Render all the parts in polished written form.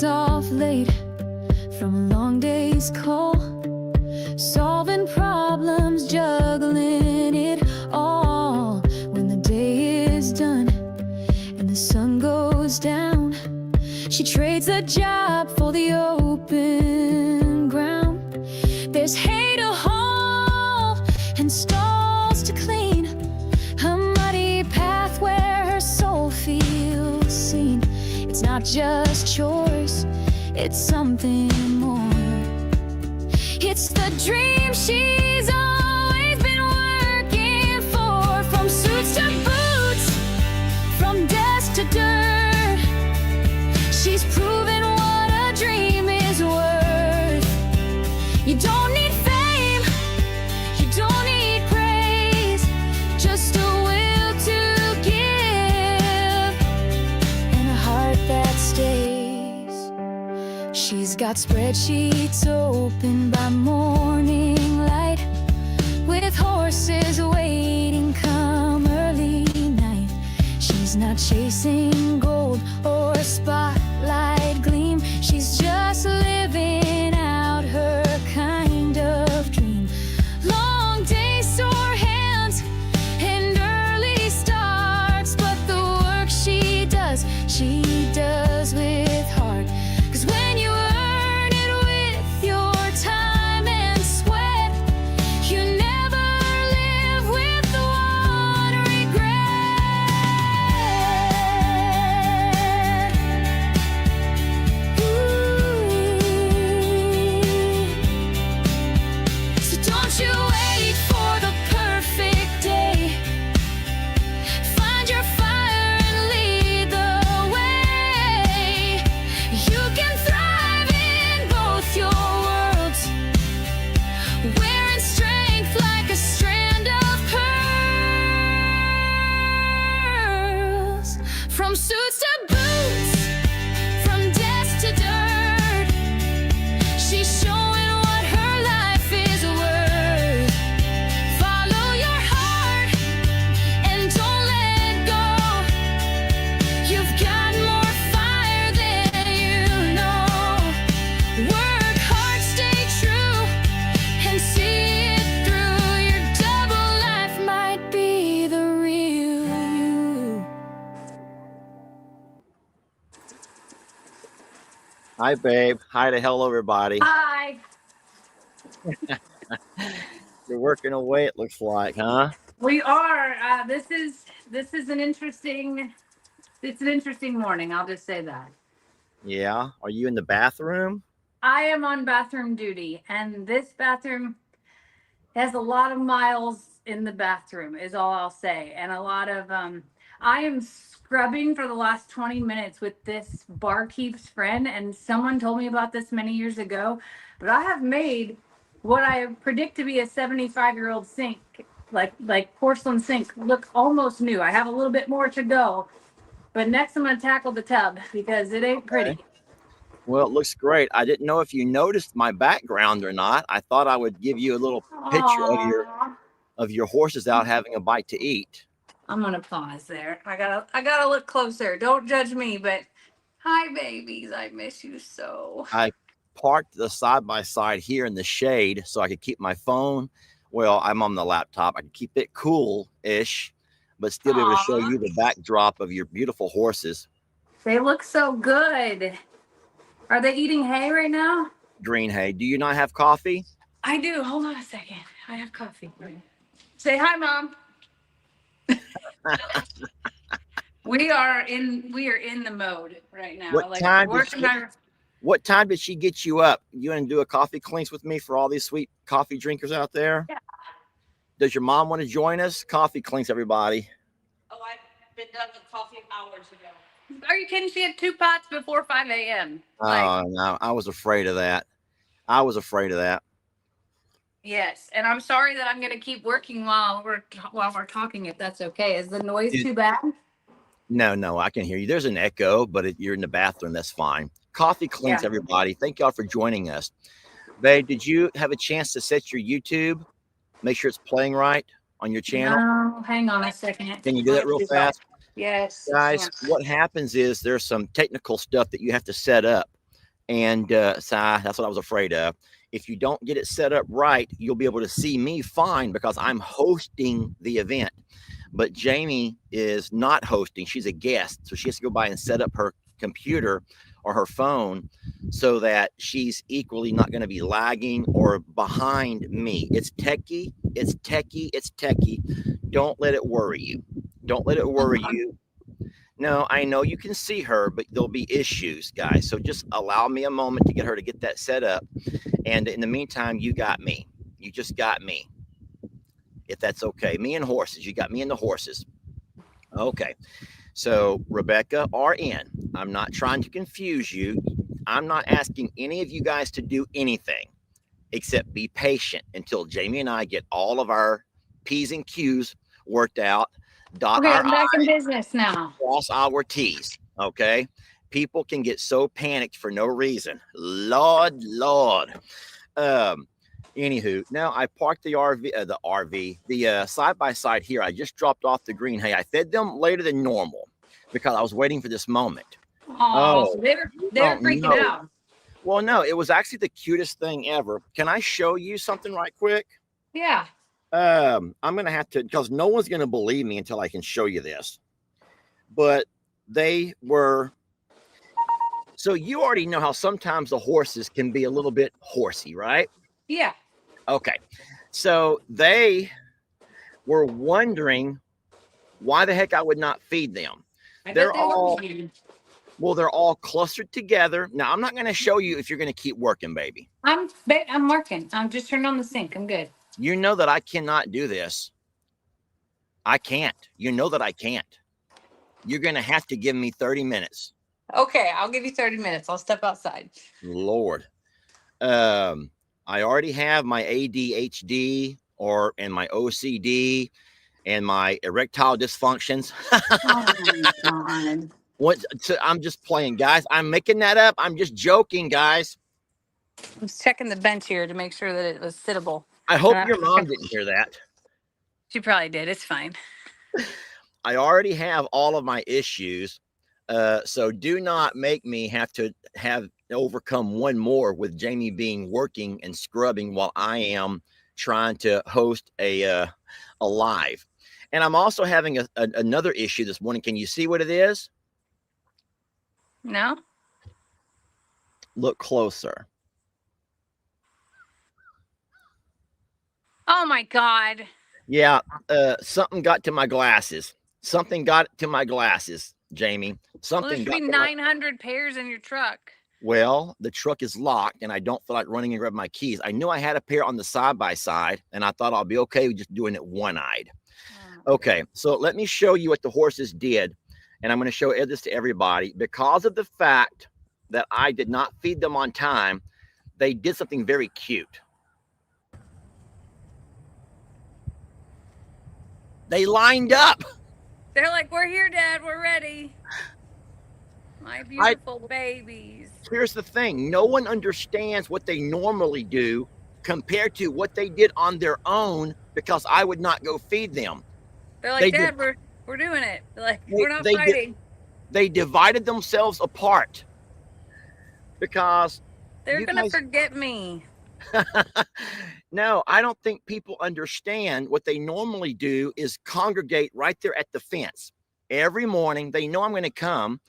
nights off late from a long day's call, solving problems, juggling it all. When the day is done and the sun goes down, she trades a job for the open ground. There's hay to haul and stalls to clean, a muddy path where her soul feels seen. It's not just chores, it's something more. It's the dream she's always been working for. From suits to boots, from desk to dirt, she's proven what a dream is worth. You don't need fame, you don't need praise, just a will to give and a heart that stays. She's got spreadsheets open by morning light, with horses waiting come early night. She's not chasing gold or spotlight gleam, she's just living out her kind of dream. Long days, sore hands, and early starts, but the work she does with heart. 'Cause when you earn it with your time and sweat, you never live with the one regret. So don't you wait for the perfect day. Find your fire and lead the way. You can thrive in both your worlds, wearing strength like a strand of pearls. From suits to boots, from desk to dirt, she's showing what her life is worth. Follow your heart and don't let go. You've got more fire than you know. Work hard, stay true, and see it through. Your double life might be the real you. Hi, babe. Hi to hello, everybody. Hi. You're working away, it looks like, huh? We are. This is an interesting. It's an interesting morning. I'll just say that. Yeah. Are you in the bathroom? I am on bathroom duty, and this bathroom has a lot of miles in the bathroom. Is all I'll say, and a lot of. I am scrubbing for the last 20 minutes with this barkeep's friend, and someone told me about this many years ago, but I have made what I predict to be a 75-year-old sink, like porcelain sink, look almost new. I have a little bit more to go, but next I'm going to tackle the tub because it ain't pretty. Well, it looks great. I didn't know if you noticed my background or not. I thought I would give you a little picture Aww. of your horses out having a bite to eat. I'm gonna pause there. I gotta look closer. Don't judge me, but hi babies, I miss you so. I parked the side by side here in the shade so I could keep my phone. Well, I'm on the laptop. I can keep it cool-ish, but still be able to show Aw. you the backdrop of your beautiful horses. They look so good. Are they eating hay right now? Green hay. Do you not have coffee? I do. Hold on a second. I have coffee. Say hi, Mom. We are in the mode right now. What time did she get you up? You want to do a coffee clinks with me for all these sweet coffee drinkers out there? Yeah. Does your mom want to join us? Coffee clinks, everybody. Oh, I've been done with coffee hours ago. Are you kidding? She had 2 pots before 5 a.m. Oh, no, I was afraid of that. Yes, and I'm sorry that I'm going to keep working while we're talking. If that's okay, is the noise too bad? No, I can hear you. There's an echo, but you're in the bathroom. That's fine. Coffee clinks, everybody. Thank y'all for joining us. Babe, did you have a chance to set your YouTube? Make sure it's playing right on your channel. No, hang on a second. Can you do that real fast? Yes. Guys, what happens is there's some technical stuff that you have to set up. And so that's what I was afraid of. If you don't get it set up right, you'll be able to see me fine because I'm hosting the event. But Jamie is not hosting. She's a guest. So she has to go by and set up her computer or her phone so that she's equally not going to be lagging or behind me. It's techie. It's techie. It's techie. Don't let it worry you. Don't let it worry you. No, I know you can see her, but there'll be issues, guys. So just allow me a moment to get her to get that set up. And in the meantime, you got me. You just got me. If that's okay. Me and horses. You got me and the horses. Okay. So Rebecca, RN, I'm not trying to confuse you. I'm not asking any of you guys to do anything except be patient until Jamie and I get all of our P's and Q's worked out. Dot Okay, our I'm back in I's, business now. cross our T's. Okay. People can get so panicked for no reason. Lord. Anywho, now I parked the the side by side here. I just dropped off the green hay. I fed them later than normal because I was waiting for this moment. Oh, so they were don't freaking know. out. Well, no, it was actually the cutest thing ever. Can I show you something right quick? Yeah. I'm gonna have to, because no one's gonna believe me until I can show you this. But they were. So you already know how sometimes the horses can be a little bit horsey, right? Yeah. Okay. So they were wondering why the heck I would not feed them. They're all clustered together. Now I'm not going to show you if you're going to keep working, baby. I'm working. I'm just turned on the sink. I'm good. You know that I cannot do this. I can't. You know that I can't. You're going to have to give me 30 minutes. Okay, I'll give you 30 minutes. I'll step outside. Lord. I already have my ADHD and my OCD and my erectile dysfunctions. Oh my God. I'm just playing, guys. I'm making that up. I'm just joking, guys. I'm checking the bench here to make sure that it was sittable. I hope your mom didn't hear that. She probably did. It's fine. I already have all of my issues. So do not make me have to overcome one more with Jamie being working and scrubbing while I am trying to host a live. And I'm also having another issue this morning. Can you see what it is? No. Look closer. Oh my God. Yeah, something got to my glasses. Something got to my glasses, Jamie. Something Well, there should be 900 pairs in your truck. Well, the truck is locked and I don't feel like running and grab my keys. I knew I had a pair on the side by side and I thought I'll be okay with just doing it one-eyed. Okay, so let me show you what the horses did. And I'm going to show this to everybody. Because of the fact that I did not feed them on time, they did something very cute. They lined up. They're like, we're here, Dad. We're ready. My beautiful babies. Here's the thing. No one understands what they normally do compared to what they did on their own because I would not go feed them. They're like, Dad, we're doing it. They're like, we're not fighting. They divided themselves apart because they're going to forget me. No, I don't think people understand what they normally do is congregate right there at the fence. Every morning, they know I'm going to come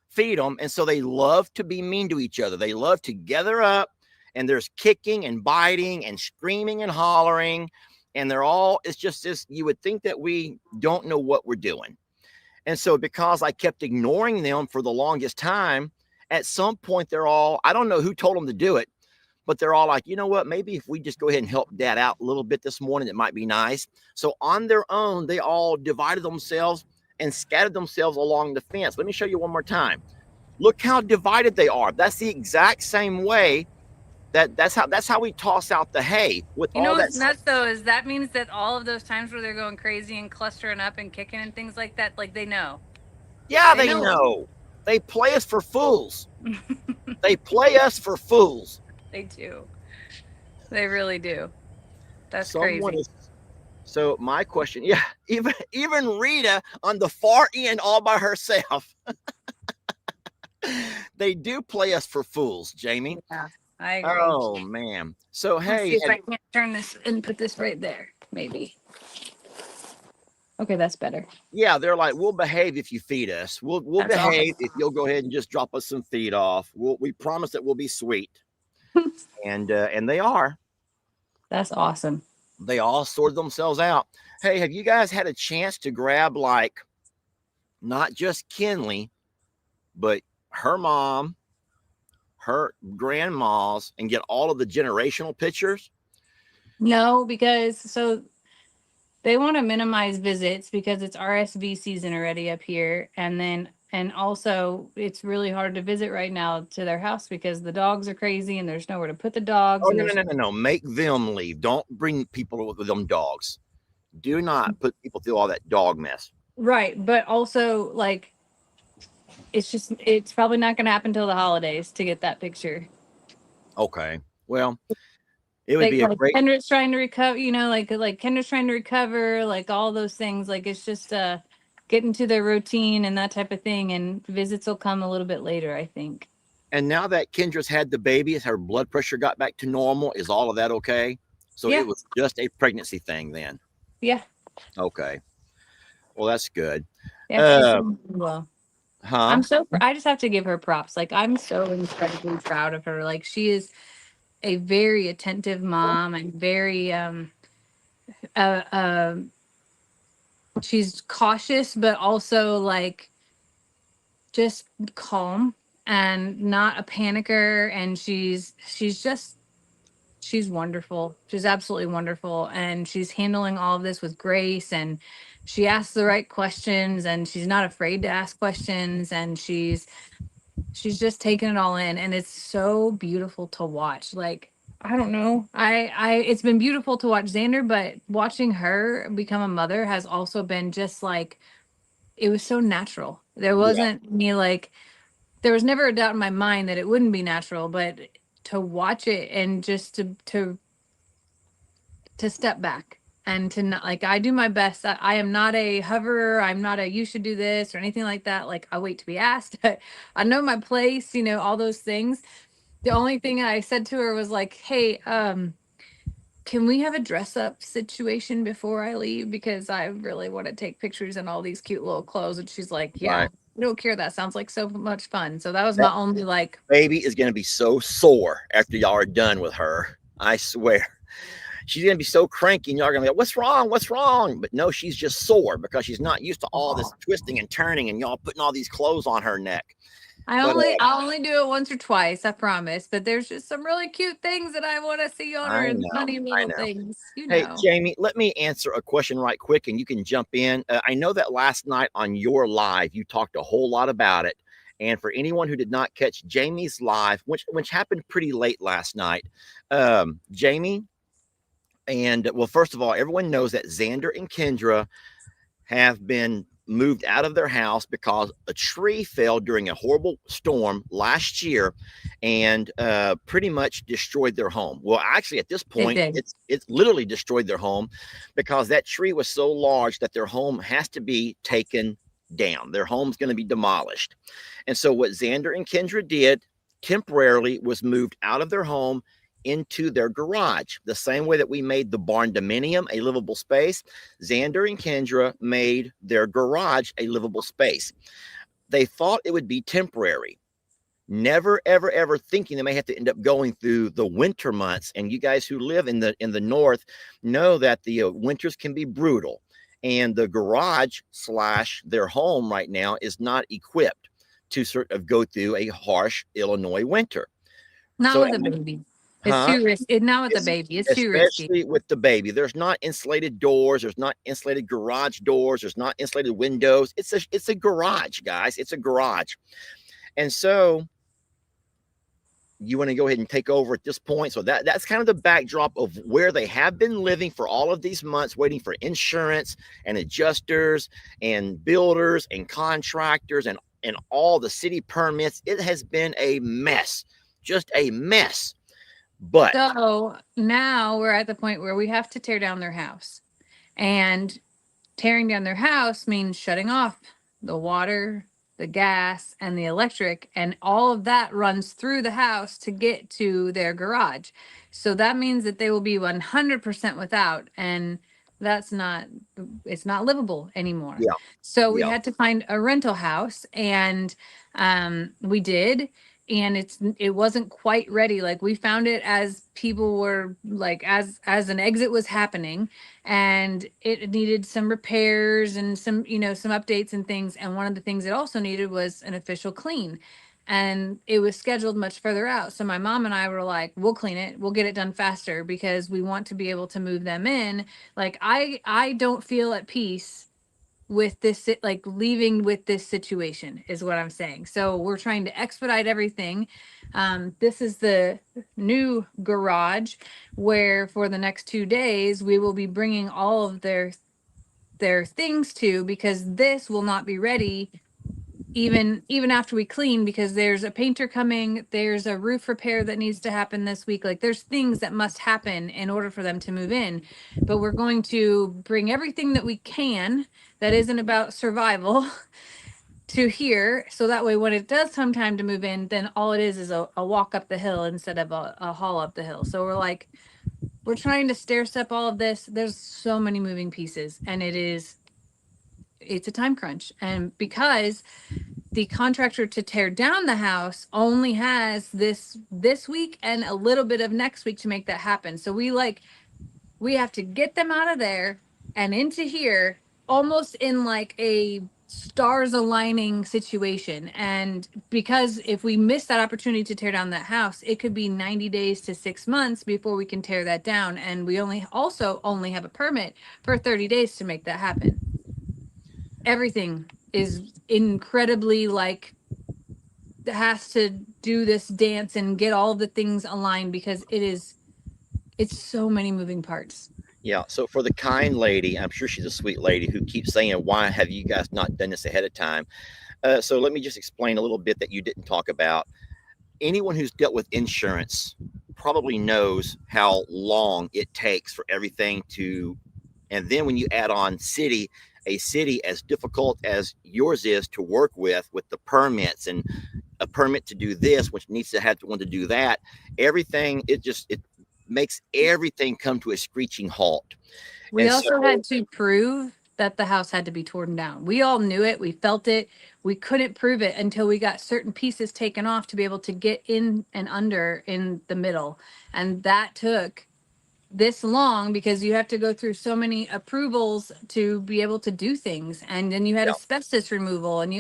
feed them. And so they love to be mean to each other. They love to gather up and there's kicking and biting and screaming and hollering. And it's just this, you would think that we don't know what we're doing. And so because I kept ignoring them for the longest time, at some point I don't know who told them to do it, but they're all like, you know what, maybe if we just go ahead and help Dad out a little bit this morning, it might be nice. So on their own, they all divided themselves and scattered themselves along the fence. Let me show you one more time. Look how divided they are. That's the exact same way that's how we toss out the hay with all that. You know what's nuts though is that means that all of those times where they're going crazy and clustering up and kicking and things like that, like they know. Yeah, they know. They play us for fools. They play us for fools. They do. They really do. That's crazy. So my question, yeah, even Rita on the far end all by herself. They do play us for fools, Jamie. Yeah, I agree. Oh man. So Let's see hey, if I can turn this and put this right there. Maybe. Okay, that's better. yeah, they're like, we'll behave if you feed us. We'll That's awesome. behave if you'll go ahead and just drop us some feed off. We promise that we'll be sweet. And they are. That's awesome. They all sort themselves out. Hey, have you guys had a chance to grab like not just Kinley, but her mom, her grandmas, and get all of the generational pictures? No, because so they want to minimize visits because it's RSV season already up here. And also it's really hard to visit right now to their house because the dogs are crazy and there's nowhere to put the dogs. Oh And no, no, there's no, no, no. Make them leave. Don't bring people with them dogs. Do not put people through all that dog mess. right. But also, like, it's probably not going to happen until the holidays to get that picture. Okay. Well, it would be a Like great. Kendra's trying to recover, like Kendra's trying to recover, like all those things. Like it's just get into their routine and that type of thing. And visits will come a little bit later, I think. And now that Kendra's had the baby, her blood pressure got back to normal. Is all of that okay? So Yeah. it was just a pregnancy thing then. Yeah. Okay. Well, that's good. Yeah. She's Uh, doing well. huh? I just have to give her props. Like I'm so incredibly proud of her. Like she is a very attentive mom and very uh, uh she's cautious but also like just calm and not a panicker, and she's wonderful. She's absolutely wonderful, and she's handling all of this with grace, and she asks the right questions, and she's not afraid to ask questions, and she's just taking it all in, and it's so beautiful to watch. Like I don't know, I it's been beautiful to watch Xander, but watching her become a mother has also been just like it was so natural. There Yeah. wasn't any like there was never a doubt in my mind that it wouldn't be natural, but to watch it and just to step back and to not like I do my best. I am not a hoverer. I'm not a you should do this or anything like that. Like I wait to be asked. I know my place, all those things. The only thing I said to her was like, "Hey, can we have a dress up situation before I leave? Because I really want to take pictures in all these cute little clothes." And she's like, "Yeah, Right. I don't care. That sounds like so much fun." So that was That my only like, baby is going to be so sore after y'all are done with her. I swear. She's going to be so cranky, and y'all are going to be like, what's wrong? What's wrong? But no, she's just sore because she's not used to all this twisting and turning and y'all putting all these clothes on her neck. But I'll only do it once or twice, I promise. But there's just some really cute things that I want to see on her I and know. funny I little know. things, Hey, Jamie, let me answer a question right quick and you can jump in. I know that last night on your live, you talked a whole lot about it. And for anyone who did not catch Jamie's live, which happened pretty late last night, Jamie, and well, first of all, everyone knows that Xander and Kendra have been moved out of their house because a tree fell during a horrible storm last year and pretty much destroyed their home. Well, actually, at this point, it's literally destroyed their home because that tree was so large that their home has to be taken down. Their home's going to be demolished. And so what Xander and Kendra did temporarily was moved out of their home into their garage. The same way that we made the barn dominium a livable space, Xander and Kendra made their garage a livable space. They thought it would be temporary, never ever ever thinking they may have to end up going through the winter months. And you guys who live in the north know that the winters can be brutal, and the garage slash their home right now is not equipped to sort of go through a harsh Illinois winter. Not So with a baby. It's huh? too risky. Not with the baby. It's too risky. Especially with the baby. There's not insulated doors. There's not insulated garage doors. There's not insulated windows. It's a garage, guys. It's a garage. And so you want to go ahead and take over at this point. So that's kind of the backdrop of where they have been living for all of these months, waiting for insurance and adjusters and builders and contractors and all the city permits. It has been a mess, just a mess. But So now we're at the point where we have to tear down their house. And tearing down their house means shutting off the water, the gas, and the electric, and all of that runs through the house to get to their garage. So that means that they will be 100% without, and that's not, it's not livable anymore. Yeah. So we Yeah. had to find a rental house, and we did, and it wasn't quite ready. Like, we found it as people were like, as an exit was happening, and it needed some repairs and some, some updates and things. And one of the things it also needed was an official clean, and it was scheduled much further out. So my mom and I were like, we'll clean it, we'll get it done faster, because we want to be able to move them in. Like, I don't feel at peace with this, like, leaving with this situation is what I'm saying. So we're trying to expedite everything. This is the new garage where for the next 2 days we will be bringing all of their things to, because this will not be ready even after we clean, because there's a painter coming, there's a roof repair that needs to happen this week. Like, there's things that must happen in order for them to move in. But we're going to bring everything that we can that isn't about survival to here, so that way when it does come time to move in, then all it is a walk up the hill instead of a haul up the hill. So we're trying to stair step all of this. There's so many moving pieces, and it's a time crunch. And because the contractor to tear down the house only has this week and a little bit of next week to make that happen. So we have to get them out of there and into here, almost in like a stars aligning situation. And because if we miss that opportunity to tear down that house, it could be 90 days to 6 months before we can tear that down. And we only have a permit for 30 days to make that happen. Everything is incredibly, like, has to do this dance and get all of the things aligned, because it's so many moving parts. Yeah. So for the kind lady, I'm sure she's a sweet lady who keeps saying, "Why have you guys not done this ahead of time?" So let me just explain a little bit that you didn't talk about. Anyone who's dealt with insurance probably knows how long it takes for everything to, and then when you add on a city as difficult as yours is to work with the permits and a permit to do this, which needs to have one to do that, everything, it makes everything come to a screeching halt. We And also so, had to prove that the house had to be torn down. We all knew it, we felt it. We couldn't prove it until we got certain pieces taken off to be able to get in and under in the middle. And that took this long, because you have to go through so many approvals to be able to do things. And then you had yeah, asbestos removal, and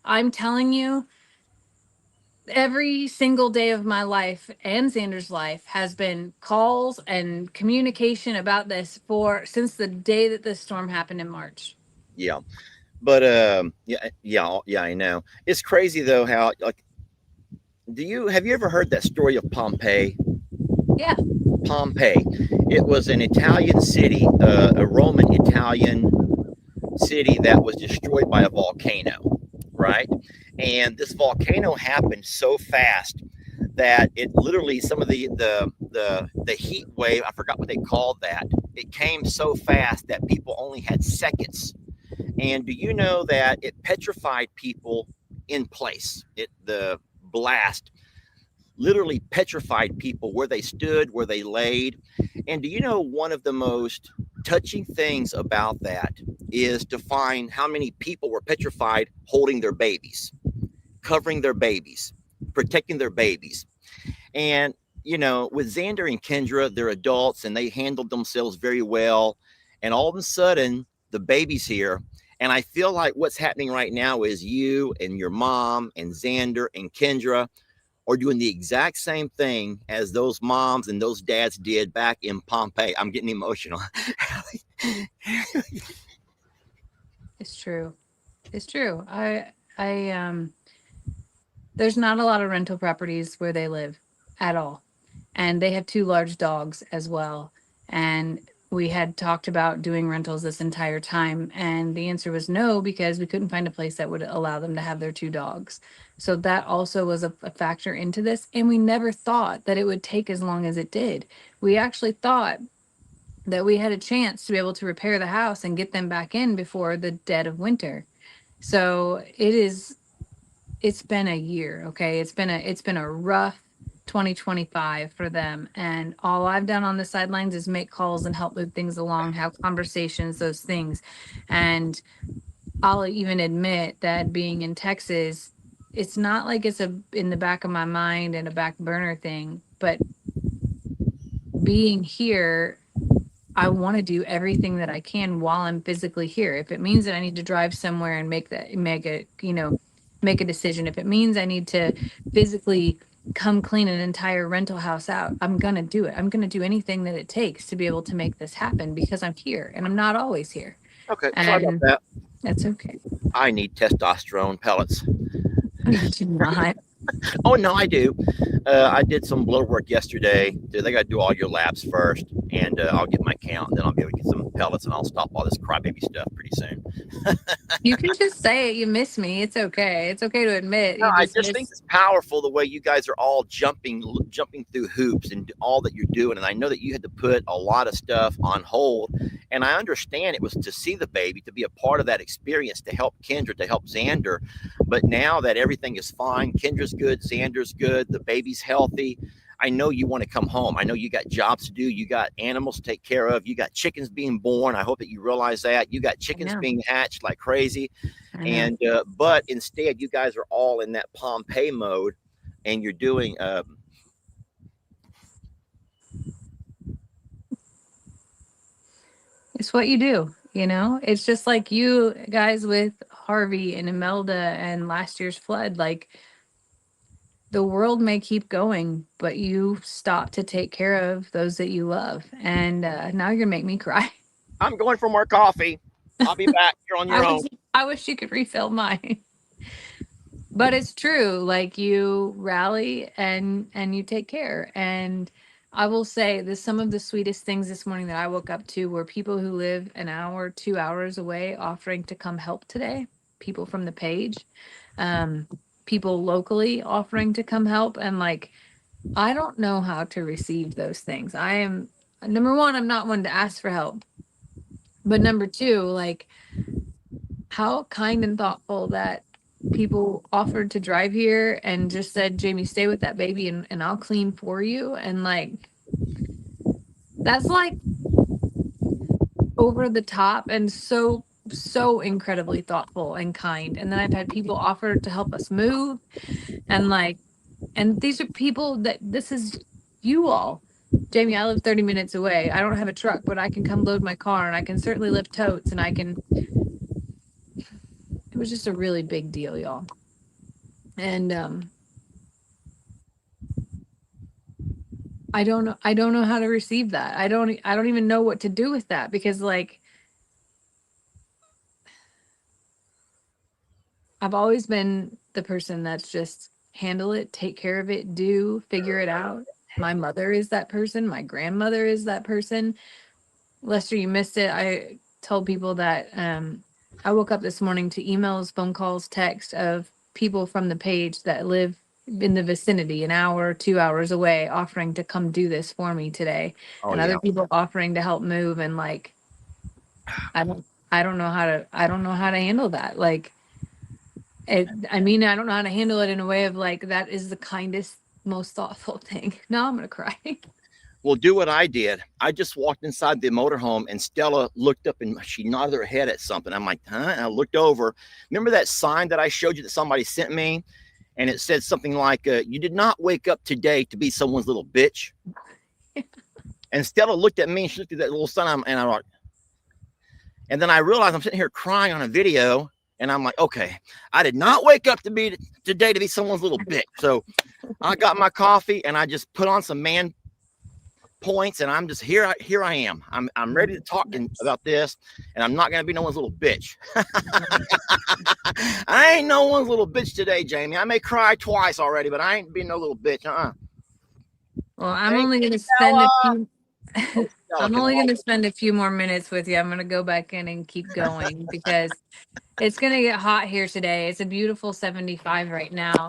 I'm telling you, every single day of my life and Xander's life has been calls and communication about this for since the day that this storm happened in March. yeah. But yeah, I know. It's crazy though how, like, have you ever heard that story of Pompeii? Yeah. Pompeii. It was an Italian city, a Roman Italian city that was destroyed by a volcano, right? And this volcano happened so fast that it literally, some of the heat wave, I forgot what they called that. It came so fast that people only had seconds. And do you know that it petrified people in place? The blast literally petrified people where they stood, where they laid. And do you know one of the most touching things about that is to find how many people were petrified holding their babies, covering their babies, protecting their babies. And, with Xander and Kendra, they're adults and they handled themselves very well. And all of a sudden, the baby's here. And I feel like what's happening right now is you and your mom and Xander and Kendra are doing the exact same thing as those moms and those dads did back in Pompeii. I'm getting emotional. It's true. It's true. I there's not a lot of rental properties where they live at all. And they have two large dogs as well. And we had talked about doing rentals this entire time. And the answer was no, because we couldn't find a place that would allow them to have their two dogs. So that also was a factor into this. And we never thought that it would take as long as it did. We actually thought that we had a chance to be able to repair the house and get them back in before the dead of winter. So it's been a year, okay? It's been a rough 2025 for them. And all I've done on the sidelines is make calls and help move things along, have conversations, those things. And I'll even admit that being in Texas, it's not like it's a in the back of my mind and a back burner thing, but being here, I want to do everything that I can while I'm physically here. If it means that I need to drive somewhere and make a decision, if it means I need to physically come clean an entire rental house out, I'm going to do it. I'm going to do anything that it takes to be able to make this happen because I'm here and I'm not always here. Okay, sorry about And that. that's okay. I need testosterone pellets. You do not. Oh no, I do. I did some blood work yesterday. They got to do all your labs first, and I'll get my count, and then I'll be able to get some pellets, and I'll stop all this crybaby stuff pretty soon. You can just say it. You miss me. It's okay. It's okay to admit No, you I just just think miss. it's powerful the way you guys are all jumping through hoops and all that you're doing. And I know that you had to put a lot of stuff on hold. And I understand it was to see the baby, to be a part of that experience, to help Kendra, to help Xander. But now that everything is fine, Kendra's good, Xander's good, the baby's healthy. I know you want to come home. I know you got jobs to do. You got animals to take care of. You got chickens being born. I hope that you realize that. You got I chickens know. being hatched like crazy. I know. And but instead, you guys are all in that Pompeii mode, and you're doing. It's what you do. It's just like you guys with Harvey and Imelda and last year's flood. Like the world may keep going, but you stop to take care of those that you love. And now you're gonna make me cry. I'm going for more coffee. I'll be back. You're on I your own. wish I wish you could refill mine. But it's true. Like you rally and you take care. And I will say this, some of the sweetest things this morning that I woke up to were people who live an hour, 2 hours away offering to come help today. People from the page, um, people locally offering to come help. And like I don't know how to receive those things. I am number one, I'm not one to ask for help. But number two, like how kind and thoughtful that people offered to drive here and just said, Jamie, stay with that baby and I'll clean for you. And like, that's like over the top and so incredibly thoughtful and kind. And then I've had people offer to help us move and like, and these are people that this is you all. Jamie, I live 30 minutes away. I don't have a truck, but I can come load my car and I can certainly lift totes and it was just a really big deal, y'all. And I don't know how to receive that. I don't even know what to do with that because like I've always been the person that's just handle it, take care of it, figure it out. My mother is that person, my grandmother is that person. Lester, you missed it. I told people that I woke up this morning to emails, phone calls, text of people from the page that live in the vicinity, an hour, 2 hours away, offering to come do this for me today, Oh and yeah. other people offering to help move. And like, I don't know how to handle that. Like, I mean, I don't know how to handle it in a way of like that is the kindest, most thoughtful thing. No, I'm gonna cry. Well, do what I did. I just walked inside the motorhome, and Stella looked up and she nodded her head at something. I'm like, huh? And I looked over. Remember that sign that I showed you that somebody sent me? And it said something like, you did not wake up today to be someone's little bitch. And Stella looked at me and she looked at that little sign, and I'm like, and then I realized I'm sitting here crying on a video, and I'm like, okay, I did not wake up today to be someone's little bitch. So I got my coffee and I just put on some man points, and I'm just here. Here I am. I'm ready to talk about this, and I'm not gonna be no one's little bitch. I ain't no one's little bitch today, Jamie. I may cry twice already, but I ain't being no little bitch. Well, I'm Thank only you, gonna spend a Stella. few. Oh, Stella, I'm can only I? going to spend a few more minutes with you. I'm going to go back in and keep going because it's going to get hot here today. It's a beautiful 75 right now.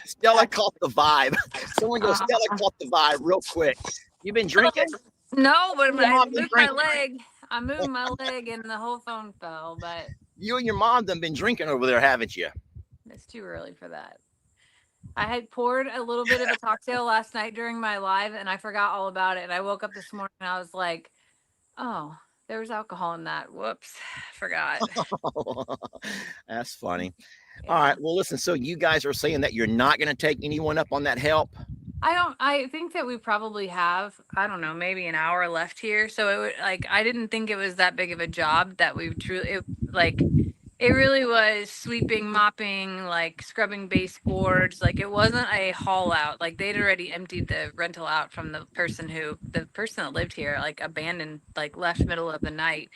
Stella caught the vibe. Someone goes, Uh, Stella caught the vibe real quick. You been drinking? no, but Your I mom been moved my drinking. leg. I moved my leg and the whole phone fell. But You and your mom done been drinking over there, haven't you? It's too early for that. I had poured a little bit of a cocktail last night during my live and I forgot all about it. And I woke up this morning and I was like, oh, there was alcohol in that. Whoops. Forgot. That's funny. All Yeah. right. Well, listen. So you guys are saying that you're not going to take anyone up on that help? I think that we probably have, I don't know, maybe an hour left here. So it would like, I didn't think it was that big of a job that we truly, like, it really was sweeping, mopping, like scrubbing baseboards. Like it wasn't a haul out. Like they'd already emptied the rental out from the person that lived here, like abandoned, like left middle of the night.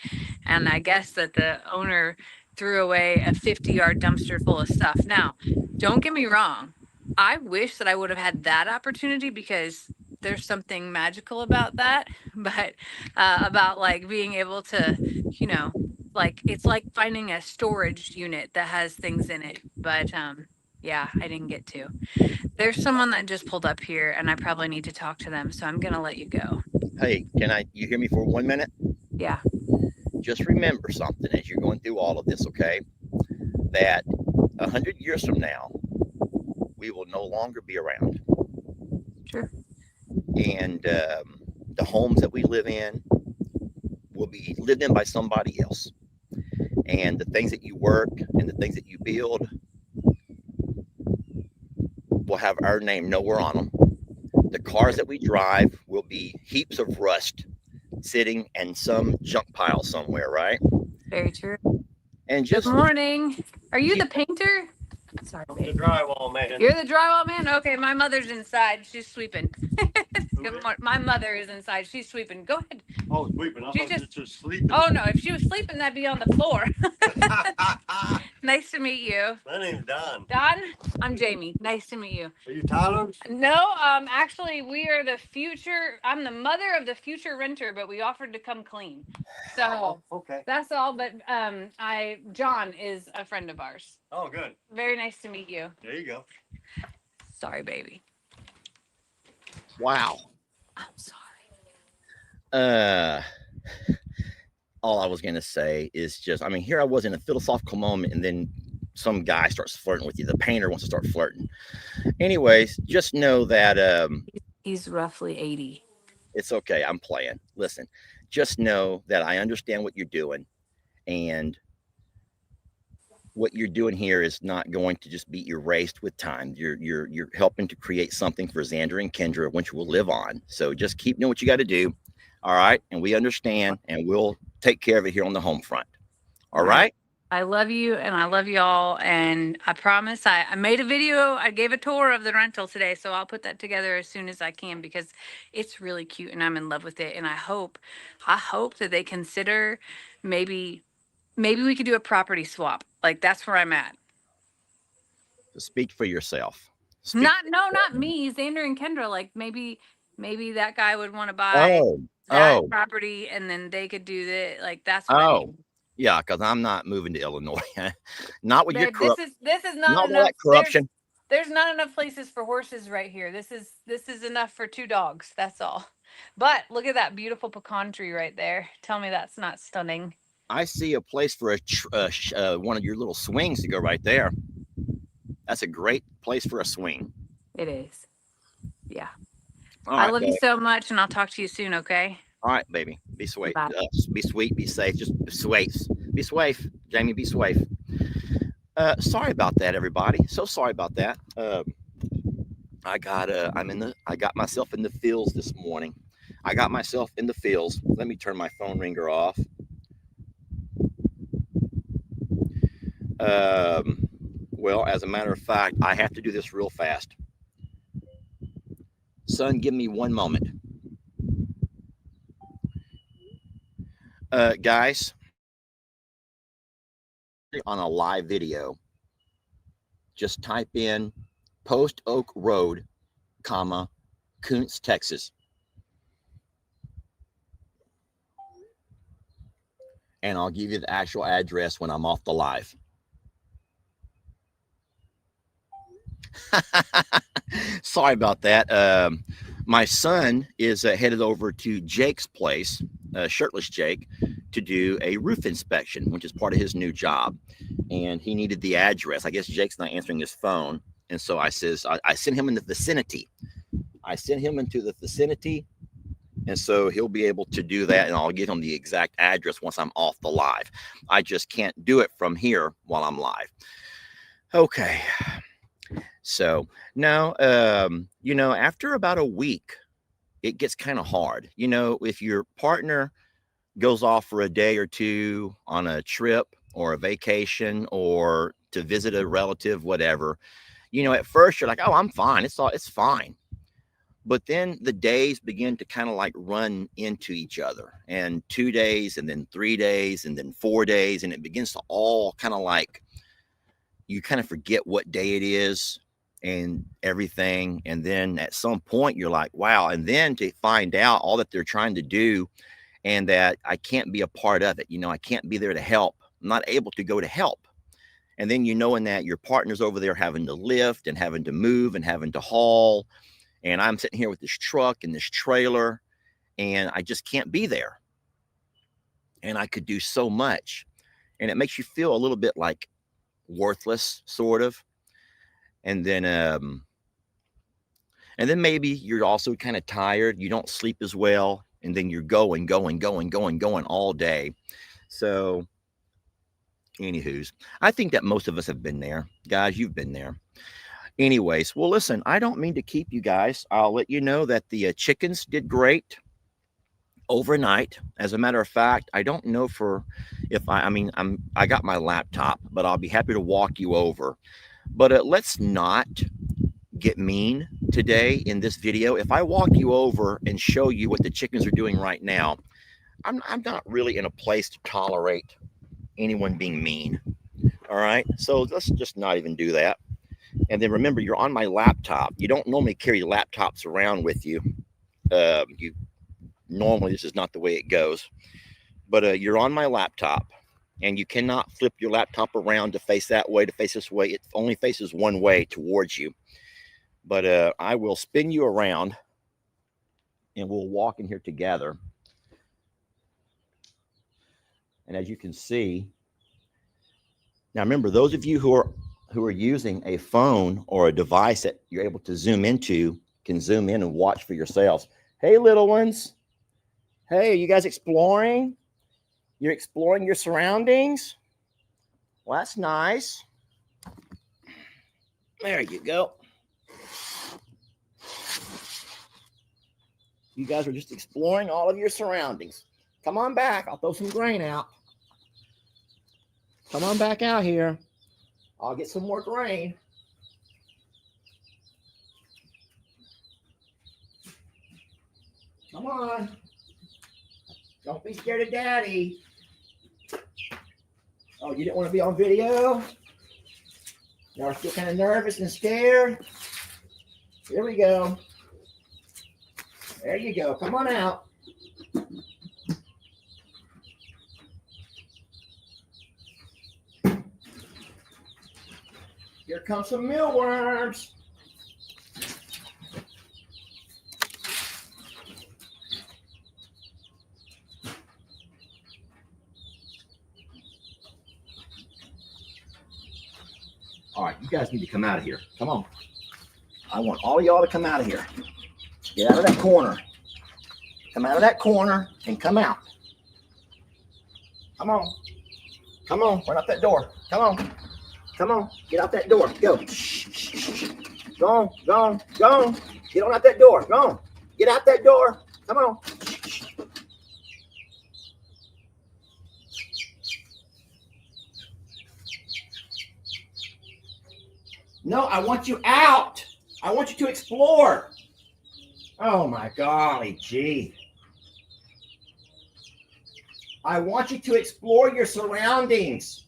And I guess that the owner threw away a 50-yard dumpster full of stuff. Now, don't get me wrong. I wish that I would have had that opportunity because there's something magical about that. But about like being able to, you know, like it's like finding a storage unit that has things in it. But yeah, I didn't get to. There's someone that just pulled up here and I probably need to talk to them, so I'm gonna let you go. Hey, you hear me for 1 minute? Yeah. Just remember something as you're going through all of this, okay? That 100 years from now, we will no longer be around. Sure. And the homes that we live in will be lived in by somebody else. And the things that you work and the things that you build will have our name nowhere on them. The cars that we drive will be heaps of rust sitting in some junk pile somewhere, right? Very true. And Good just morning. Are you the painter? Sorry, The babe. drywall man. You're the drywall man? Okay, my mother's inside. She's sweeping. Good morning. My mother is inside. She's sweeping. Go ahead. Oh, sweeping. I She's thought just- you were sleeping. Oh, no. If she was sleeping, that'd be on the floor. Nice to meet you. My name's Don. Don, I'm Jamie. Nice to meet you. Are you Tyler? No, actually, we are the future. I'm the mother of the future renter, but we offered to come clean. So Okay. that's all. But John is a friend of ours. Oh, good. Very nice to meet you. There you go. Sorry, baby. wow. I'm sorry. All I was gonna say is just, I mean, here I was in a philosophical moment, and then some guy starts flirting with you. The painter wants to start flirting. Anyways, just know that He's roughly 80. it's okay. I'm playing. Listen, just know that I understand what you're doing, and what you're doing here is not going to just be erased with time. You're helping to create something for Xander and Kendra, which will live on. So just keep doing what you got to do. All right. And we understand, and we'll take care of it here on the home front. All right. I love you and I love y'all. And I promise I made a video. I gave a tour of the rental today. So I'll put that together as soon as I can because it's really cute and I'm in love with it. And I hope that they consider maybe we could do a property swap. Like that's where I'm at. So speak for yourself. Speak Not me, Xander and Kendra. Like maybe that guy would want to buy that property and then they could do that. Like that's what I mean. Yeah, because I'm not moving to Illinois. Not with your corruption. This is not Not with enough that corruption. There's not enough places for horses right here. This is enough for 2 dogs. That's all. But look at that beautiful pecan tree right there. Tell me that's not stunning. I see a place for one of your little swings to go right there. That's a great place for a swing. It is. Yeah. All I right, love babe. you so much, and I'll talk to you soon. Okay. All right, baby. Be sweet. Bye. Be sweet. Be safe. Just sweet. Be safe. Jamie, be safe. Sorry about that, everybody. So sorry about that. I got myself in the fields this morning. I got myself in the fields. Let me turn my phone ringer off. Well, as a matter of fact, I have to do this real fast. Son, give me 1 moment. Guys, on a live video, just type in Post Oak Road, comma, Kuntz, Texas. And I'll give you the actual address when I'm off the live. Sorry about that. My son is headed over to Jake's place, Shirtless Jake, to do a roof inspection, which is part of his new job. And he needed the address. I guess Jake's not answering his phone. And so I sent him in the vicinity. I sent him into the vicinity. And so he'll be able to do that. And I'll give him the exact address once I'm off the live. I just can't do it from here while I'm live. Okay. So now, after about a week, it gets kind of hard. If your partner goes off for a day or two on a trip or a vacation or to visit a relative, whatever, at first you're like, oh, I'm fine. It's fine. But then the days begin to kind of like run into each other, and 2 days and then 3 days and then 4 days. And it begins to all kind of like, you kind of forget what day it is and everything. And then at some point you're like, wow. And then to find out all that they're trying to do and that I can't be a part of it. I can't be there to help. I'm not able to go to help. And then knowing that your partner's over there having to lift and having to move and having to haul. And I'm sitting here with this truck and this trailer, and I just can't be there. And I could do so much. And it makes you feel a little bit like worthless, sort of. And then maybe you're also kind of tired. You don't sleep as well. And then you're going all day. So, anywho's, I think that most of us have been there. Guys, you've been there. Anyways, well, listen, I don't mean to keep you guys. I'll let you know that the chickens did great overnight. As a matter of fact, I don't know I got my laptop, but I'll be happy to walk you over. But let's not get mean today in this video. If I walk you over and show you what the chickens are doing right now, I'm not really in a place to tolerate anyone being mean. All right, so let's just not even do that. And then remember, you're on my laptop. You don't normally carry laptops around with you. Normally this is not the way it goes. But you're on my laptop, and you cannot flip your laptop around to face that way, to face this way. It only faces one way towards you. But I will spin you around, and we'll walk in here together. And as you can see, now remember, those of you who are using a phone or a device that you're able to zoom into can zoom in and watch for yourselves. Hey, little ones. Hey, are you guys exploring? You're exploring your surroundings? Well, that's nice. There you go. You guys are just exploring all of your surroundings. Come on back. I'll throw some grain out. Come on back out here. I'll get some more grain. Come on. Don't be scared of Daddy. Oh, you didn't want to be on video? Y'all still kind of nervous and scared? Here we go. There you go. Come on out. Here comes some mealworms. All right, you guys need to come out of here. Come on. I want all of y'all to come out of here. Get out of that corner. Come out of that corner and come out. Come on. Come on. Run out that door. Come on. Come on. Get out that door. Go. Go on. Go on. Go on. Get on out that door. Go on. Get out that door. Come on. No, I want you out. I want you to explore. Oh my golly gee. I want you to explore your surroundings.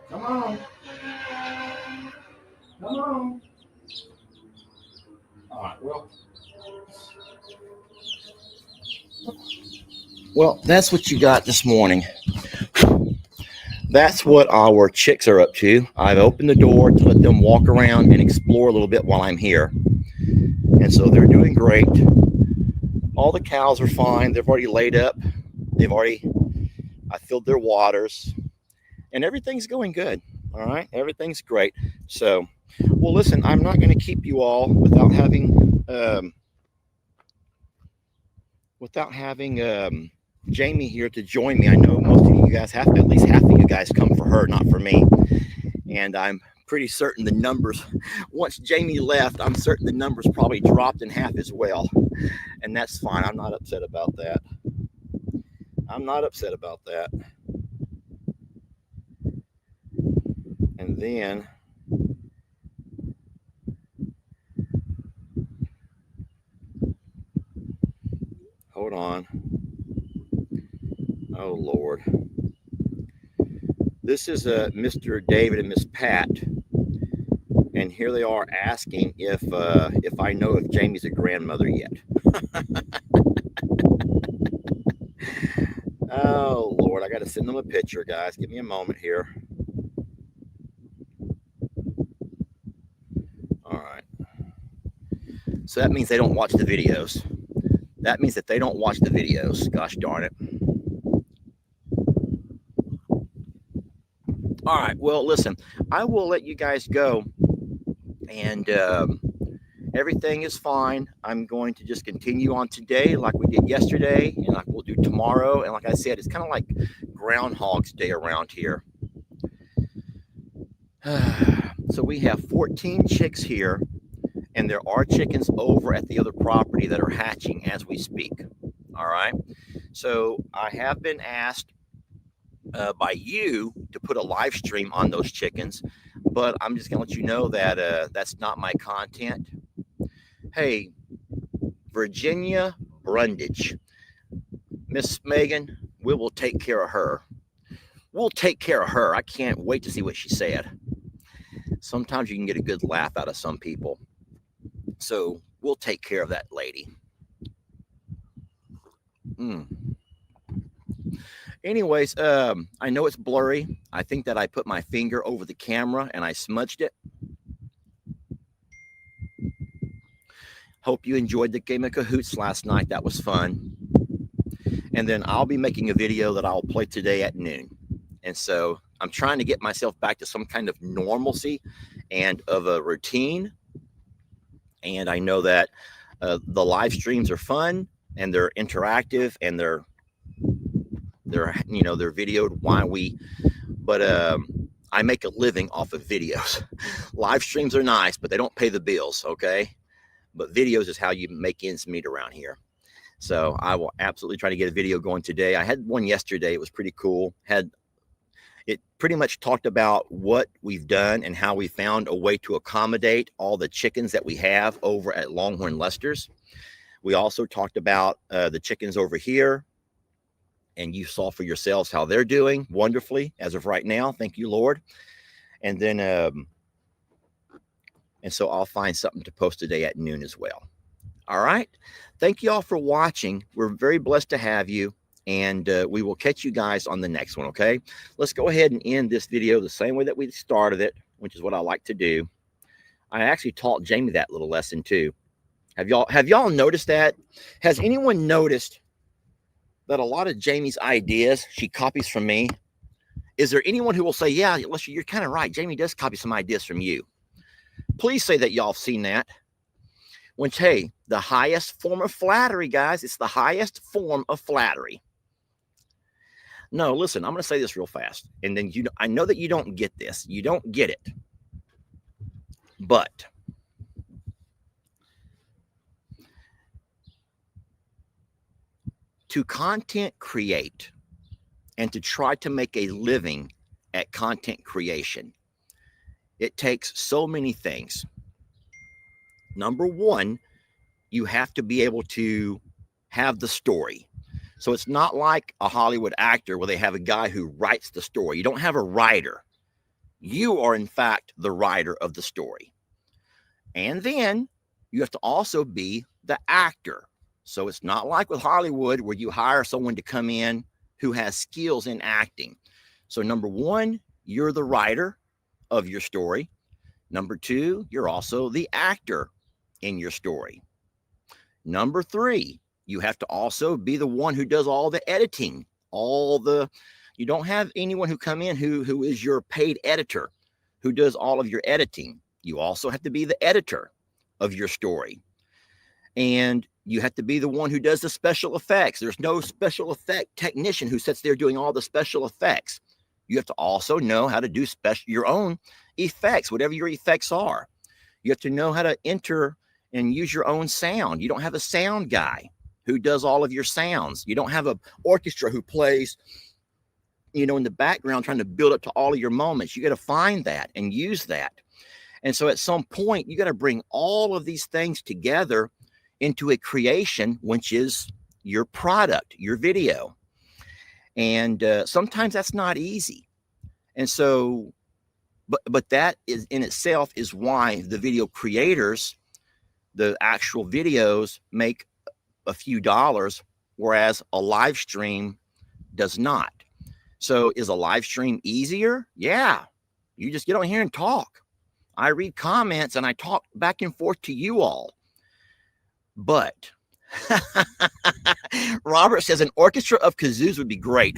Come on. Come on. All right, well. Well, that's what you got this morning. That's what our chicks are up to. I've opened the door to let them walk around and explore a little bit while I'm here. And so they're doing great. All the cows are fine. They've already laid up. I filled their waters. And everything's going good. All right? Everything's great. So, well, listen, I'm not going to keep you all without having Jamie here to join me. I know most of you guys at least half of you guys come for her, not for me. And I'm pretty certain the numbers, once Jamie left, I'm certain the numbers probably dropped in half as well. And that's fine. I'm not upset about that. I'm not upset about that. And then hold on. Oh Lord. This is Mr. David and Miss Pat, and here they are asking if I know if Jamie's a grandmother yet. Oh Lord, I got to send them a picture, guys. Give me a moment here. All right. So that means they don't watch the videos. That means that they don't watch the videos. Gosh darn it. All right. Well, listen, I will let you guys go. And everything is fine. I'm going to just continue on today like we did yesterday and like we'll do tomorrow. And like I said, it's kind of like Groundhog's Day around here. So we have 14 chicks here, and there are chickens over at the other property that are hatching as we speak. All right. So I have been asked by you to put a live stream on those chickens, but I'm just gonna let you know that that's not my content. Hey, Virginia Brundage, Miss Megan, we will take care of her. We'll take care of her. I can't wait to see what she said. Sometimes you can get a good laugh out of some people, so we'll take care of that lady. Anyways, I know it's blurry. I think that I put my finger over the camera and I smudged it. Hope you enjoyed the game of Cahoots last night. That was fun. And then I'll be making a video that I'll play today at noon. And so I'm trying to get myself back to some kind of normalcy and of a routine. And I know that the live streams are fun and they're interactive and they're videoed but I make a living off of videos. Live streams are nice, but they don't pay the bills, okay? But videos is how you make ends meet around here. So I will absolutely try to get a video going today. I had one yesterday. It was pretty cool. It pretty much talked about what we've done and how we found a way to accommodate all the chickens that we have over at Longhorn Lester's. We also talked about the chickens over here, and you saw for yourselves how they're doing wonderfully as of right now. Thank you, Lord. And then, and so I'll find something to post today at noon as well. All right. Thank you all for watching. We're very blessed to have you. And we will catch you guys on the next one. Okay. Let's go ahead and end this video the same way that we started it, which is what I like to do. I actually taught Jamie that little lesson too. Have y'all noticed that? Has anyone noticed that a lot of Jamie's ideas she copies from me? Is there anyone who will say, yeah, Lester, you're kind of right. Jamie does copy some ideas from you. Please say that y'all have seen that. Which, hey, the highest form of flattery, guys. It's the highest form of flattery. No, listen, I'm going to say this real fast. And then I know that you don't get this. You don't get it. But to content create and to try to make a living at content creation, it takes so many things. Number one, you have to be able to have the story. So it's not like a Hollywood actor where they have a guy who writes the story. You don't have a writer. You are, in fact, the writer of the story. And then you have to also be the actor. So it's not like with Hollywood where you hire someone to come in who has skills in acting. So number one, you're the writer of your story. Number two, you're also the actor in your story. Number three, you have to also be the one who does all the editing, you don't have anyone who come in who is your paid editor, who does all of your editing. You also have to be the editor of your story. And you have to be the one who does the special effects. There's no special effect technician who sits there doing all the special effects. You have to also know how to do your own effects, whatever your effects are. You have to know how to enter and use your own sound. You don't have a sound guy who does all of your sounds. You don't have an orchestra who plays, in the background trying to build up to all of your moments. You got to find that and use that. And so at some point, you got to bring all of these things together into a creation, which is your product, your video. And sometimes that's not easy. And so, but that is in itself is why the video creators, the actual videos, make a few dollars, whereas a live stream does not. So is a live stream easier? Yeah. You just get on here and talk. I read comments and I talk back and forth to you all. But Robert says an orchestra of kazoos would be great.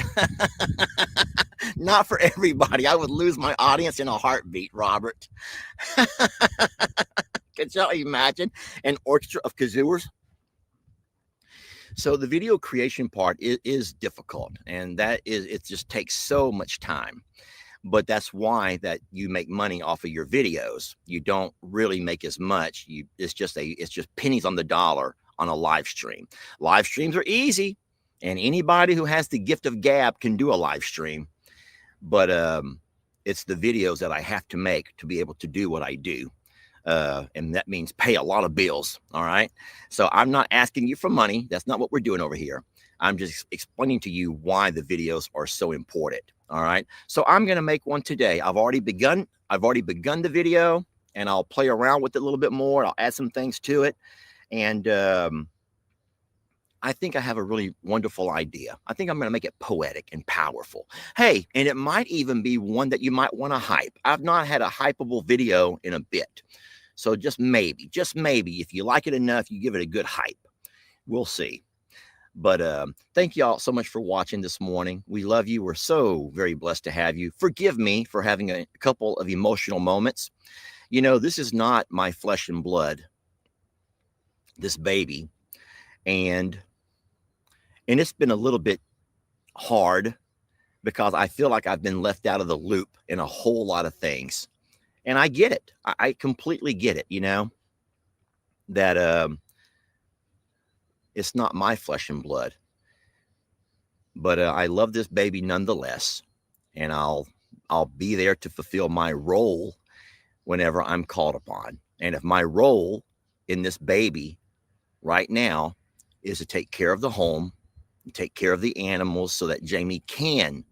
Not for everybody. I would lose my audience in a heartbeat, Robert. Can you imagine an orchestra of kazooers? So the video creation part is difficult, and it just takes so much time. But that's why that you make money off of your videos. You don't really make as much. It's just pennies on the dollar on a live stream. Live streams are easy, and anybody who has the gift of gab can do a live stream. But it's the videos that I have to make to be able to do what I do. And that means pay a lot of bills. All right. So I'm not asking you for money. That's not what we're doing over here. I'm just explaining to you why the videos are so important. All right. So I'm going to make one today. I've already begun the video, and I'll play around with it a little bit more. I'll add some things to it. And I think I have a really wonderful idea. I think I'm going to make it poetic and powerful. Hey, and it might even be one that you might want to hype. I've not had a hypeable video in a bit. So just maybe, if you like it enough, you give it a good hype. We'll see. But thank you all so much for watching this morning. We love you. We're so very blessed to have you. Forgive me for having a couple of emotional moments. This is not my flesh and blood, this baby. And it's been a little bit hard because I feel like I've been left out of the loop in a whole lot of things. And I get it. I completely get it, that it's not my flesh and blood. But I love this baby nonetheless. And I'll be there to fulfill my role whenever I'm called upon. And if my role in this baby right now is to take care of the home, take care of the animals so that Jamie can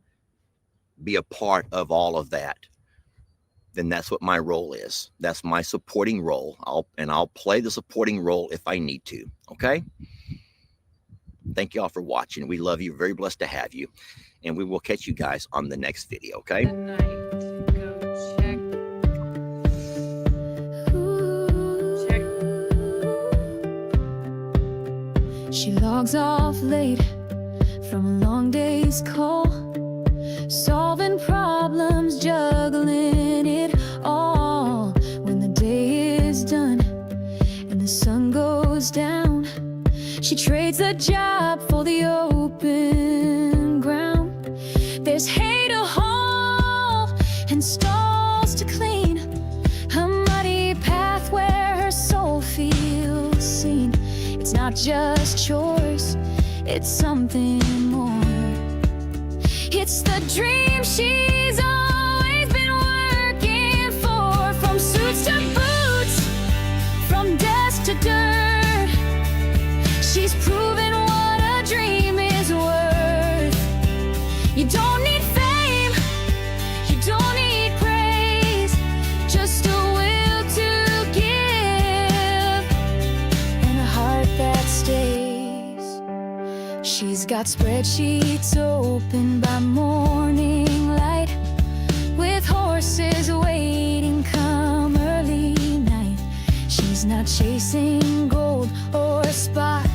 be a part of all of that, then that's what my role is. That's my supporting role. I'll play the supporting role if I need to. Okay. Thank you all for watching. We love you. Very blessed to have you. And we will catch you guys on the next video. Okay. Good night. Go check. She logs off late from a long day's call, solving problems, juggling it all. When the day is done and the sun goes down, she trades the job for the open ground. There's hay to haul and stalls to clean, a muddy path where her soul feels seen. It's not just chores, it's something more. It's the dream she's always been working for. From suits to boots, from desk to dirt, she's proven what a dream is worth. You don't need fame, you don't need praise, just a will to give and a heart that stays. got spreadsheets open by morning light, with horses waiting come early night. She's not chasing gold or spots,